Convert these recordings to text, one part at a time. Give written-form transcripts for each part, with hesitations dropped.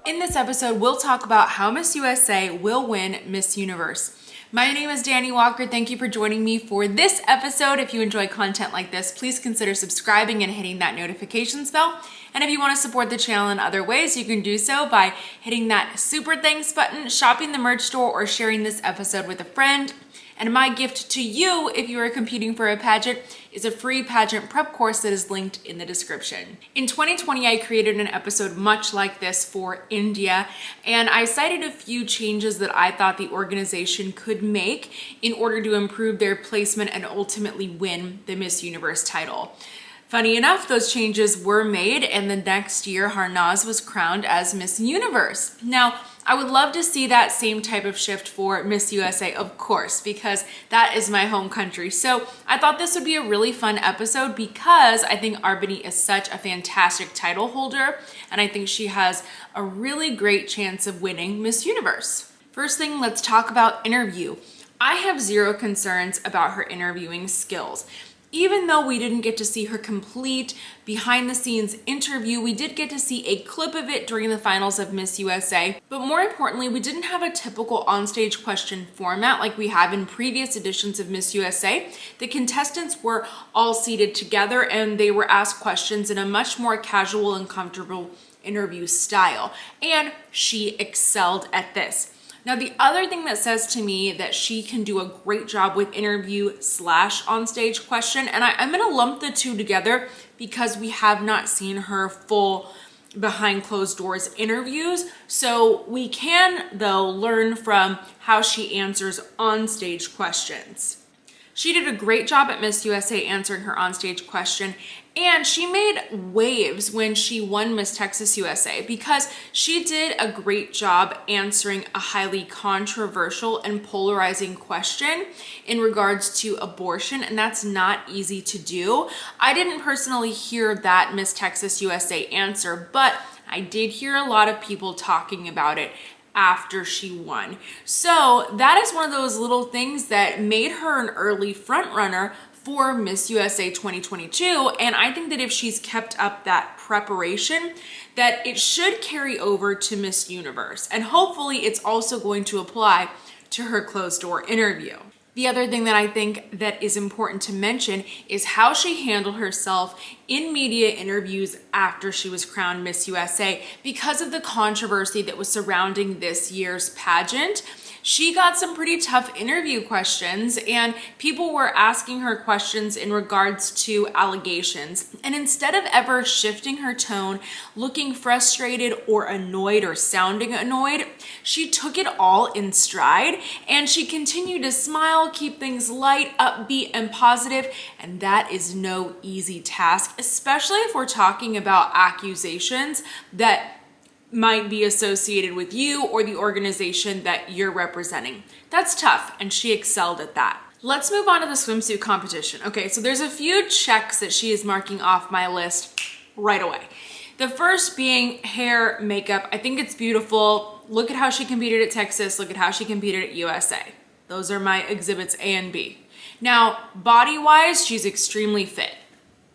In this episode, we'll talk about how Miss USA will win Miss Universe. My name is Dani Walker. Thank you for joining me for this episode. If you enjoy content like this, please consider subscribing and hitting that notifications bell. And if you want to support the channel in other ways, you can do so by hitting that super thanks button, shopping the merch store, or sharing this episode with a friend. And my gift to you, if you are competing for a pageant, is a free pageant prep course that is linked in the description. In 2020, I created an episode much like this for India, and I cited a few changes that I thought the organization could make in order to improve their placement and ultimately win the Miss Universe title. Funny enough, those changes were made, and the next year, Harnaz was crowned as Miss Universe. Now, I would love to see that same type of shift for Miss USA, of course, because that is my home country. So I thought this would be a really fun episode because I think Arbany is such a fantastic title holder, and I think she has a really great chance of winning Miss Universe. First thing, let's talk about interview. I have zero concerns about her interviewing skills. Even though we didn't get to see her complete behind the scenes interview, we did get to see a clip of it during the finals of Miss USA. But more importantly, we didn't have a typical onstage question format like we have in previous editions of Miss USA. The contestants were all seated together and they were asked questions in a much more casual and comfortable interview style. And she excelled at this. Now, the other thing that says to me that she can do a great job with interview / onstage question, and I'm gonna lump the two together because we have not seen her full behind closed doors interviews. So we can, though, learn from how she answers onstage questions. She did a great job at Miss USA answering her onstage question, and she made waves when she won Miss Texas USA because she did a great job answering a highly controversial and polarizing question in regards to abortion, and that's not easy to do. I didn't personally hear that Miss Texas USA answer, but I did hear a lot of people talking about it after she won. So that is one of those little things that made her an early front runner for Miss USA 2022. And I think that if she's kept up that preparation, that it should carry over to Miss Universe. And hopefully it's also going to apply to her closed door interview. The other thing that I think that is important to mention is how she handled herself in media interviews after she was crowned Miss USA. Because of the controversy that was surrounding this year's pageant, she got some pretty tough interview questions, and people were asking her questions in regards to allegations. And instead of ever shifting her tone, looking frustrated or annoyed or sounding annoyed, she took it all in stride and she continued to smile, keep things light, upbeat, and positive. And that is no easy task, especially if we're talking about accusations that might be associated with you or the organization that you're representing. That's tough, and she excelled at that. Let's move on to the swimsuit competition. Okay, so there's a few checks that she is marking off my list right away. The first being hair, makeup. I think it's beautiful. Look at how she competed at Texas. Look at how she competed at USA. Those are my exhibits A and B. Now, body-wise, she's extremely fit.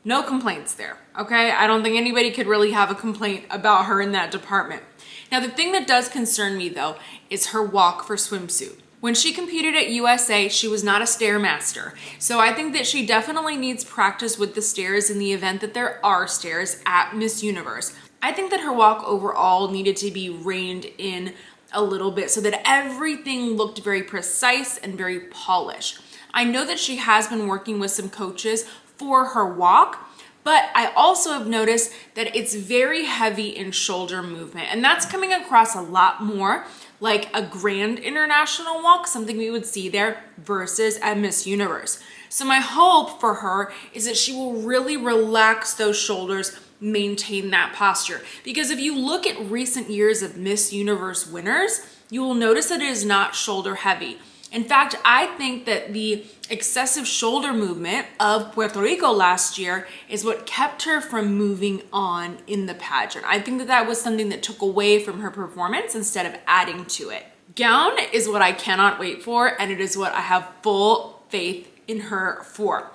No complaints there, okay? I don't think anybody could really have a complaint about her in that department. Now, the thing that does concern me, though, is her walk for swimsuit. When she competed at USA, she was not a stairmaster. So I think that she definitely needs practice with the stairs in the event that there are stairs at Miss Universe. I think that her walk overall needed to be reined in a little bit so that everything looked very precise and very polished. I know that she has been working with some coaches for her walk, but I also have noticed that it's very heavy in shoulder movement, and that's coming across a lot more like a grand international walk, something we would see there versus at Miss Universe. So my hope for her is that she will really relax those shoulders, maintain that posture. Because if you look at recent years of Miss Universe winners, you will notice that it is not shoulder heavy. In fact, I think that the excessive shoulder movement of Puerto Rico last year is what kept her from moving on in the pageant. I think that that was something that took away from her performance instead of adding to it. Gown is what I cannot wait for, and it is what I have full faith in her for.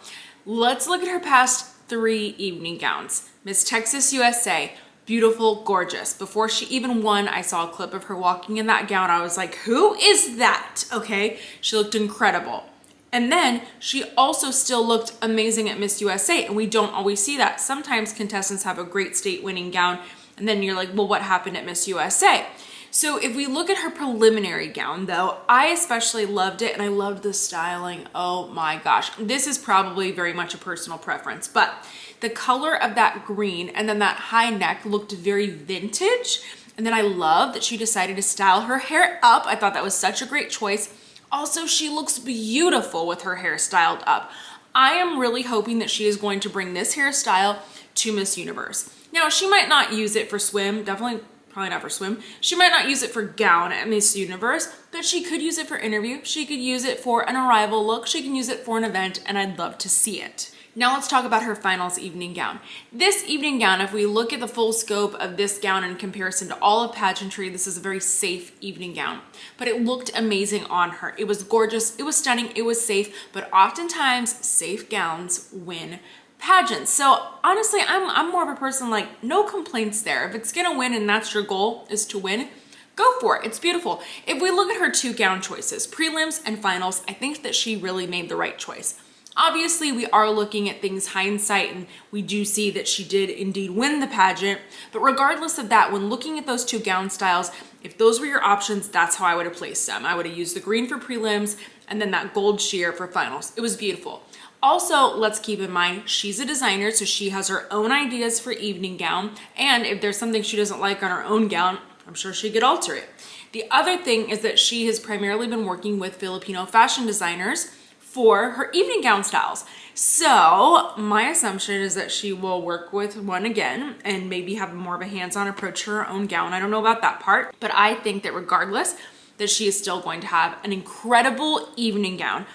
Let's look at her past 3 evening gowns. Miss Texas USA, beautiful, gorgeous. Before she even won, I saw a clip of her walking in that gown. I was like, who is that? Okay, she looked incredible. And then she also still looked amazing at Miss USA, and we don't always see that. Sometimes contestants have a great state winning gown, and then you're like, well, what happened at Miss USA? So if we look at her preliminary gown though, I especially loved it, and I loved the styling. Oh my gosh. This is probably very much a personal preference, but the color of that green and then that high neck looked very vintage. And then I love that she decided to style her hair up. I thought that was such a great choice. Also, she looks beautiful with her hair styled up. I am really hoping that she is going to bring this hairstyle to Miss Universe. Now, she might not use it for swim, probably not for swim. She might not use it for gown at Miss Universe, but she could use it for interview. She could use it for an arrival look. She can use it for an event, and I'd love to see it. Now let's talk about her finals evening gown. This evening gown, if we look at the full scope of this gown in comparison to all of pageantry, this is a very safe evening gown, but it looked amazing on her. It was gorgeous, it was stunning, it was safe, but oftentimes safe gowns win pageants. So honestly, I'm more of a person like, no complaints there. If it's gonna win and that's your goal is to win, go for it. It's beautiful. If we look at her two gown choices, prelims and finals, I think that she really made the right choice. Obviously, we are looking at things hindsight, and we do see that she did indeed win the pageant. But regardless of that, when looking at those two gown styles, if those were your options, that's how I would have placed them. I would have used the green for prelims and then that gold sheer for finals. It was beautiful. Also, let's keep in mind, she's a designer, so she has her own ideas for evening gown. And if there's something she doesn't like on her own gown, I'm sure she could alter it. The other thing is that she has primarily been working with Filipino fashion designers for her evening gown styles. So my assumption is that she will work with one again and maybe have more of a hands-on approach to her own gown. I don't know about that part, but I think that regardless, that she is still going to have an incredible evening gown.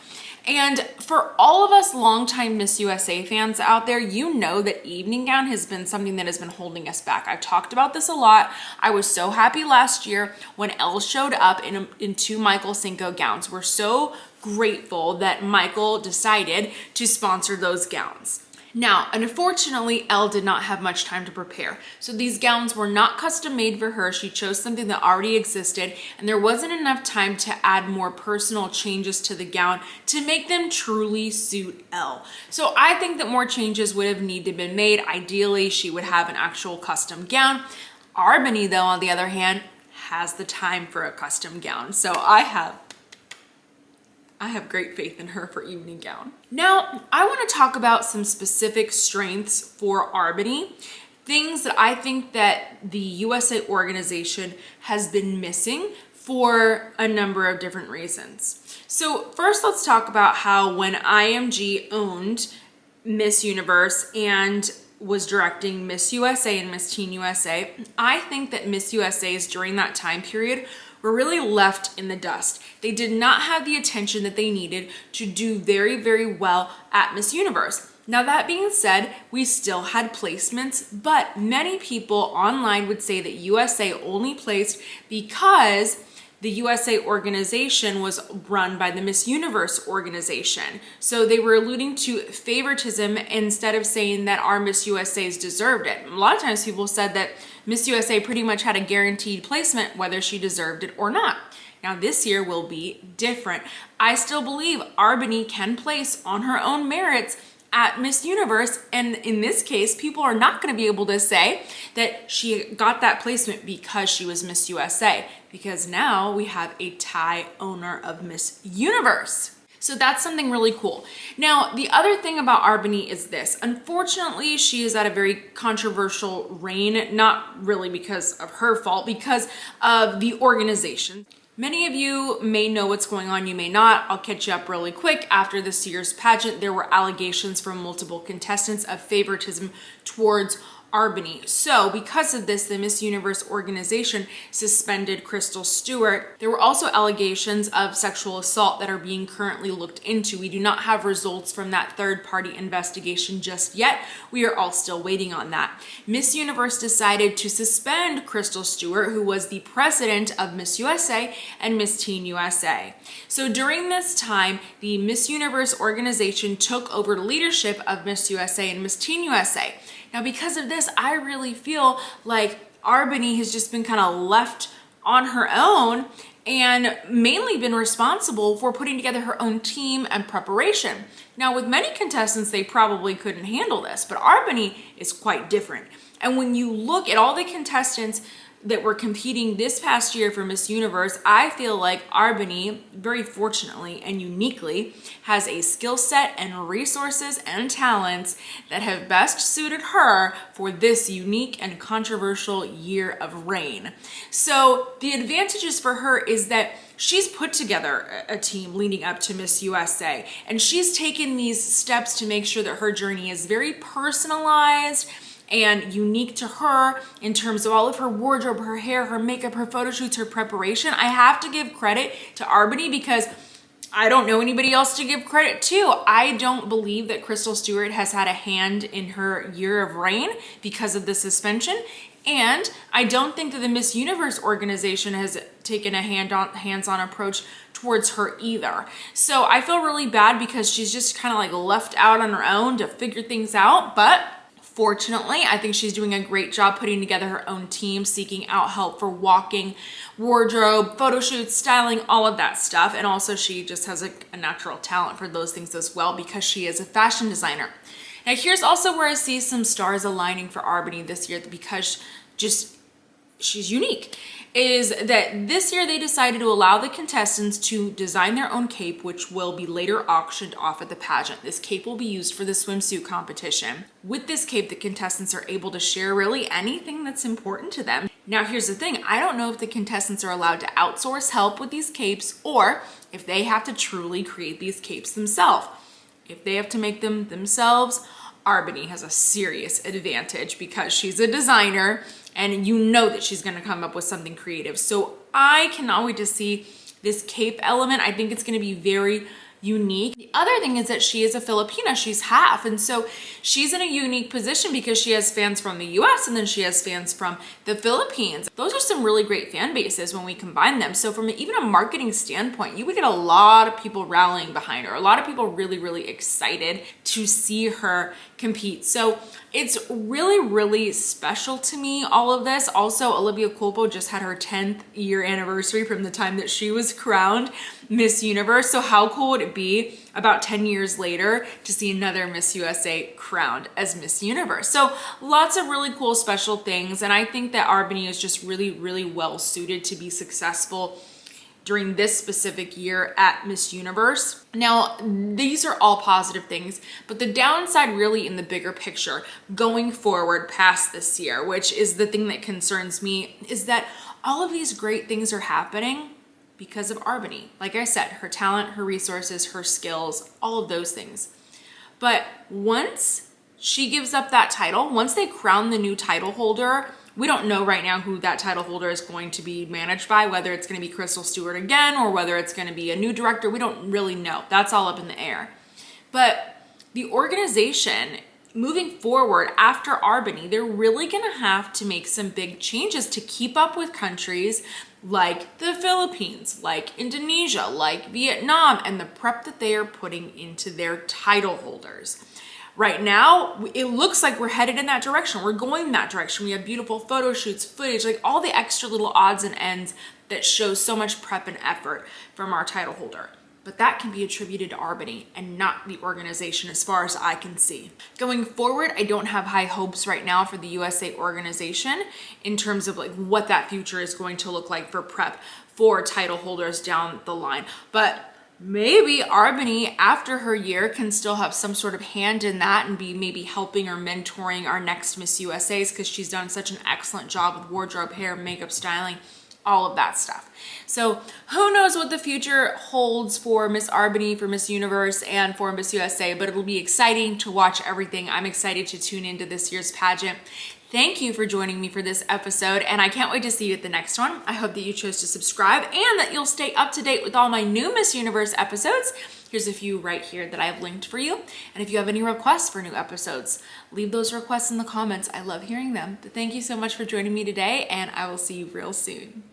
And for all of us longtime Miss USA fans out there, you know that evening gown has been something that has been holding us back. I've talked about this a lot. I was so happy last year when Elle showed up in two Michael Cinco gowns. We're so grateful that Michael decided to sponsor those gowns. Now, unfortunately, Elle did not have much time to prepare. So these gowns were not custom made for her. She chose something that already existed, and there wasn't enough time to add more personal changes to the gown to make them truly suit Elle. So I think that more changes would have needed to be made. Ideally, she would have an actual custom gown. Arbany, though, on the other hand, has the time for a custom gown. So I have great faith in her for evening gown. Now, I want to talk about some specific strengths for Arbany, things that I think that the USA organization has been missing for a number of different reasons. So first, let's talk about how when IMG owned Miss Universe and was directing Miss USA and Miss Teen USA, I think that Miss USA's during that time period were really left in the dust. They did not have the attention that they needed to do very, very well at Miss Universe. Now that being said, we still had placements, but many people online would say that USA only placed because the USA organization was run by the Miss Universe organization. So they were alluding to favoritism instead of saying that our Miss USAs deserved it. A lot of times people said that Miss USA pretty much had a guaranteed placement whether she deserved it or not. Now this year will be different. I still believe Arbany can place on her own merits at Miss Universe, and in this case, people are not going to be able to say that she got that placement because she was Miss USA, because now we have a tie owner of Miss Universe. So that's something really cool. Now, the other thing about Arbany is this. Unfortunately, she is at a very controversial reign, not really because of her fault, because of the organization. Many of you may know what's going on, you may not. I'll catch you up really quick. After this year's pageant, there were allegations from multiple contestants of favoritism towards Arbany. So because of this, the Miss Universe organization suspended Crystal Stewart. There were also allegations of sexual assault that are being currently looked into. We do not have results from that third-party investigation just yet. We are all still waiting on that. Miss Universe decided to suspend Crystal Stewart, who was the president of Miss USA and Miss Teen USA. So during this time, the Miss Universe organization took over the leadership of Miss USA and Miss Teen USA. Now, because of this, this, I really feel like Arbany has just been kind of left on her own and mainly been responsible for putting together her own team and preparation. Now, with many contestants, they probably couldn't handle this, but Arbany is quite different. And when you look at all the contestants that were competing this past year for Miss Universe, I feel like Arbany, very fortunately and uniquely, has a skill set and resources and talents that have best suited her for this unique and controversial year of reign. So the advantages for her is that she's put together a team leading up to Miss USA, and she's taken these steps to make sure that her journey is very personalized and unique to her in terms of all of her wardrobe, her hair, her makeup, her photo shoots, her preparation. I have to give credit to Arbany because I don't know anybody else to give credit to. I don't believe that Crystal Stewart has had a hand in her year of reign because of the suspension. And I don't think that the Miss Universe organization has taken a hands-on approach towards her either. So I feel really bad because she's just kind of like left out on her own to figure things out. But fortunately, I think she's doing a great job putting together her own team, seeking out help for walking, wardrobe, photo shoots, styling, all of that stuff. And also she just has a natural talent for those things as well because she is a fashion designer. Now here's also where I see some stars aligning for Arbany this year because she's unique, is that this year they decided to allow the contestants to design their own cape, which will be later auctioned off at the pageant. This cape will be used for the swimsuit competition. With this cape, the contestants are able to share really anything that's important to them. Now, here's the thing. I don't know if the contestants are allowed to outsource help with these capes or if they have to truly create these capes themselves. If they have to make them themselves, Arbany has a serious advantage because she's a designer and you know that she's gonna come up with something creative. So I cannot wait to see this cape element. I think it's gonna be very unique. The other thing is that she is a Filipina, she's half. And so she's in a unique position because she has fans from the US and then she has fans from the Philippines. Those are some really great fan bases when we combine them. So from even a marketing standpoint, you would get a lot of people rallying behind her, a lot of people really, really excited to see her compete. So it's really, really special to me, all of this. Also, Olivia Culpo just had her 10th year anniversary from the time that she was crowned Miss Universe. So how cool would it be about 10 years later to see another Miss USA crowned as Miss Universe? So lots of really cool special things. And I think that Arbany is just really, really well suited to be successful during this specific year at Miss Universe. Now, these are all positive things, but the downside really in the bigger picture going forward past this year, which is the thing that concerns me, is that all of these great things are happening because of Arbany. Like I said, her talent, her resources, her skills, all of those things. But once she gives up that title, once they crown the new title holder, we don't know right now who that title holder is going to be managed by, whether it's going to be Crystal Stewart again or whether it's going to be a new director. We don't really know. That's all up in the air. But the organization moving forward after Arbany, they're really going to have to make some big changes to keep up with countries like the Philippines, like Indonesia, like Vietnam, and the prep that they are putting into their title holders. Right now, it looks like we're headed in that direction. We're going in that direction. We have beautiful photo shoots, footage, like all the extra little odds and ends that show so much prep and effort from our title holder. But that can be attributed to Arbany and not the organization as far as I can see. Going forward, I don't have high hopes right now for the USA organization in terms of like what that future is going to look like for prep for title holders down the line. But maybe Arbany, after her year, can still have some sort of hand in that and be maybe helping or mentoring our next Miss USAs because she's done such an excellent job with wardrobe, hair, makeup, styling, all of that stuff. So who knows what the future holds for Miss Arbany, for Miss Universe, and for Miss USA, but it'll be exciting to watch everything. I'm excited to tune into this year's pageant. Thank you for joining me for this episode, and I can't wait to see you at the next one. I hope that you chose to subscribe and that you'll stay up to date with all my new Miss Universe episodes. Here's a few right here that I've linked for you. And if you have any requests for new episodes, leave those requests in the comments. I love hearing them. But thank you so much for joining me today, and I will see you real soon.